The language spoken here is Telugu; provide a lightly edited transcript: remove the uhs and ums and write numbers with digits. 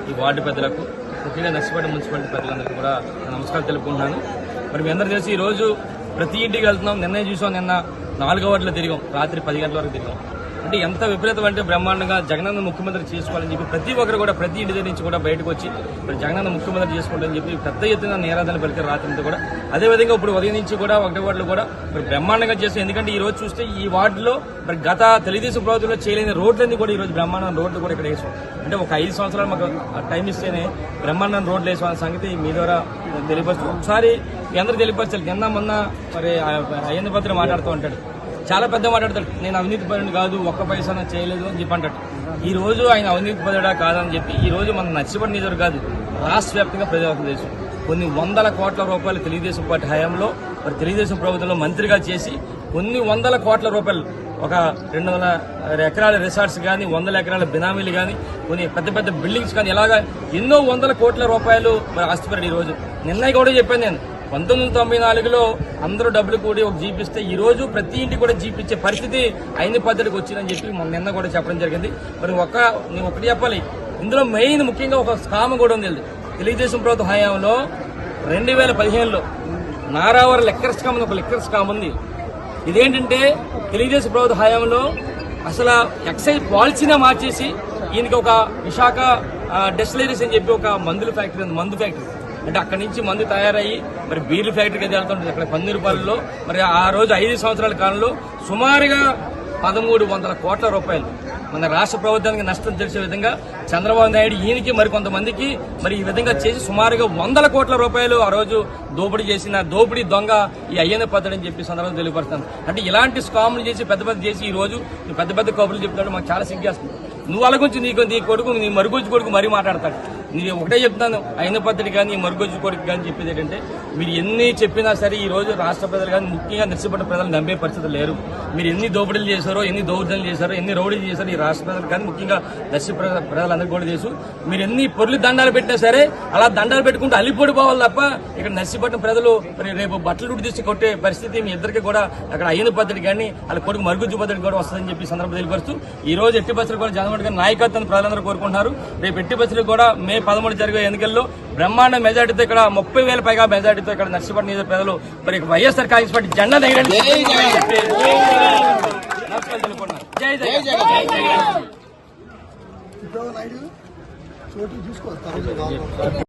ఈ వార్డు పెద్దలకు, ముఖ్యంగా నర్సీపట్నం మున్సిపాలిటీ పెద్దలందరికీ కూడా నమస్కారం తెలుపుకుంటున్నాను. మరి మీ అందరూ తెలిసి ఈరోజు ప్రతి ఇంటికి వెళ్తున్నాం. నిన్నే చూసాం, నిన్న 4వ వార్డులో తిరిగాం, రాత్రి 10 గంటల వరకు తిరిగాం. అంటే ఎంత విపరీతం అంటే బ్రహ్మాండంగా జగనన్న ముఖ్యమంత్రి చేసుకోవాలని చెప్పి ప్రతి ఒక్కరు కూడా ప్రతి ఇంటి దగ్గర నుంచి కూడా బయటకు వచ్చి మరి జగనన్న ముఖ్యమంత్రి చేసుకుంటారని చెప్పి పెద్ద ఎత్తున నిరాధన పలికారు రాత్రి కూడా. అదేవిధంగా ఇప్పుడు ఉదయం నుంచి కూడా 1వ వార్డులో కూడా మరి బ్రహ్మాండంగా చేస్తాం. ఎందుకంటే ఈ రోజు చూస్తే ఈ వార్డులో మరి గత తెలుగుదేశం ప్రభుత్వంలో చేయలేని రోడ్లన్నీ కూడా ఈ రోజు బ్రహ్మాండం రోడ్లు కూడా ఇక్కడ వేసాం. అంటే ఒక 5 సంవత్సరాలు మాకు టైం ఇస్తేనే బ్రహ్మాండం రోడ్లు వేసాం సంగతి మీ ద్వారా తెలియపరుస్తూ ఒకసారి మీ అందరూ తెలియపరచాలి. నిన్న మొన్న మరి అయ్యన్న పత్రి మాట్లాడుతూ ఉంటాడు, చాలా పెద్ద మాట్లాడతాడు. నేను అవినీతి పరుని కాదు, ఒక్క పైసా చేయలేదు అని చెప్పి అంటాడు. ఈ రోజు ఆయన అవినీతి పరుడా కాదని చెప్పి ఈ రోజు మన నర్సీపట్నం నియోజకవర్గం కాదు, రాష్ట్ర వ్యాప్తంగా ప్రజావర్గం చేశాం. కొన్ని వందల కోట్ల రూపాయలు తెలుగుదేశం పార్టీ హయాంలో మరి తెలుగుదేశం ప్రభుత్వంలో మంత్రిగా చేసి కొన్ని వందల కోట్ల రూపాయలు, ఒక 200 ఎకరాల రిసార్ట్స్ కానీ, 100 ఎకరాల బినామీలు కానీ, కొన్ని పెద్ద పెద్ద బిల్డింగ్స్ కానీ, ఇలాగా ఎన్నో వందల కోట్ల రూపాయలు మరి ఆస్తిపరుడు. ఈ రోజు నిన్న కూడా చెప్పాను నేను, 1994లో అందరూ డబ్బులు కూడి ఒక జీప్ ఇస్తే ఈ రోజు ప్రతి ఇంటికి కూడా జీప్ ఇచ్చే పరిస్థితి అయిన పద్ధతికి వచ్చిందని చెప్పి నిన్న కూడా చెప్పడం జరిగింది. మరి నేను ఒకటి చెప్పాలి, ఇందులో మెయిన్ ముఖ్యంగా ఒక స్కామ్ కూడా ఉంది. తెలుగుదేశం ప్రభుత్వ హయాంలో 2015లో నారావర లెక్కర్ స్కామ్ ఒక లెక్కర్ స్కామ్ ఉంది. ఇదేంటంటే తెలుగుదేశం ప్రభుత్వ హయాంలో అసలు ఎక్సైజ్ పాలసీనే మార్చేసి ఈయనకి ఒక విశాఖ డెస్టిలరీస్ అని చెప్పి ఒక మందు ఫ్యాక్టరీ అంటే అక్కడి నుంచి మందు తయారయ్యి మరి బీర్లు ఫ్యాక్టరీకి వెళ్తుంటుంది అక్కడ పందిరుపాలలో. మరి ఆ రోజు 5 సంవత్సరాల కాలంలో సుమారుగా 1300 కోట్ల రూపాయలు మన రాష్ట్ర ప్రభుత్వానికి నష్టం తెలిసే విధంగా చంద్రబాబు నాయుడు ఈయనకి మరి కొంతమందికి మరి ఈ విధంగా చేసి సుమారుగా 100 కోట్ల రూపాయలు ఆ రోజు దోపిడీ చేసిన దోపిడీ దొంగ ఈ అయ్యన్న పద్ధతి అని చెప్పి సందర్భంగా తెలియపరుస్తాను. అంటే ఇలాంటి స్కాములు చేసి పెద్ద పెద్ద చేసి ఈ రోజు పెద్ద పెద్ద కబుర్లు చెప్తాడు. మాకు చాలా సిగ్గేస్తుంది. నువ్వు వాళ్ళ గురించి నీ కొడుకు, నీ మరుగుజ్జు కొడుకు మరీ మాట్లాడతాడు. నేను ఒకటే చెప్తాను, అయిన పద్ధతి కానీ మరుగుజ్జు కొడుకు కానీ చెప్పేది ఏంటంటే, మీరు ఎన్ని చెప్పినా సరే ఈ రోజు రాష్ట్ర ప్రజలు కానీ ముఖ్యంగా నర్సీపట్నం ప్రజలు నమ్మే పరిస్థితి లేరు. మీరు ఎన్ని దోపిడీలు చేశారో, ఎన్ని దౌర్జన్యాలు చేశారో, ఎన్ని రౌడీలు చేశారో ఈ రాష్ట్ర ప్రజలు కానీ ముఖ్యంగా నర్సీ ప్రజలందరికీ కూడా తెలుసు. మీరు ఎన్ని పొర్లు దండాలు పెట్టినా సరే అలా దండాలు పెట్టుకుంటూ అల్లిపోడిపోవాలి తప్ప ఇక్కడ నర్సీపట్నం ప్రజలు రేపు బట్టలు ఉడి తీసి కొట్టే పరిస్థితి మీ ఇద్దరికి కూడా అక్కడ అయిన పద్ధతి కానీ వాళ్ళ కొడుకు మరుగుజ్జు పద్ధతి కూడా వస్తుందని చెప్పి సందర్భం తెలియపరుస్తూ ఈ రోజు ఎట్టి బస్సులు కూడా జగన్మోహన్ గారి నాయకత్వాన్ని ప్రజలందరూ కోరుకుంటున్నారు. రేపు ఎట్టి బస్సులు కూడా మే 13 జరిగే ఎన్నికల్లో బ్రహ్మాండ మెజార్టీతో ఇక్కడ 30,000 పైగా మెజార్టీతో ఇక్కడ నర్సీపట్నం నియోజక ప్రజలు మరి వైఎస్ఆర్ కాంగ్రెస్ పార్టీ జెండా దగ్గర జై జై.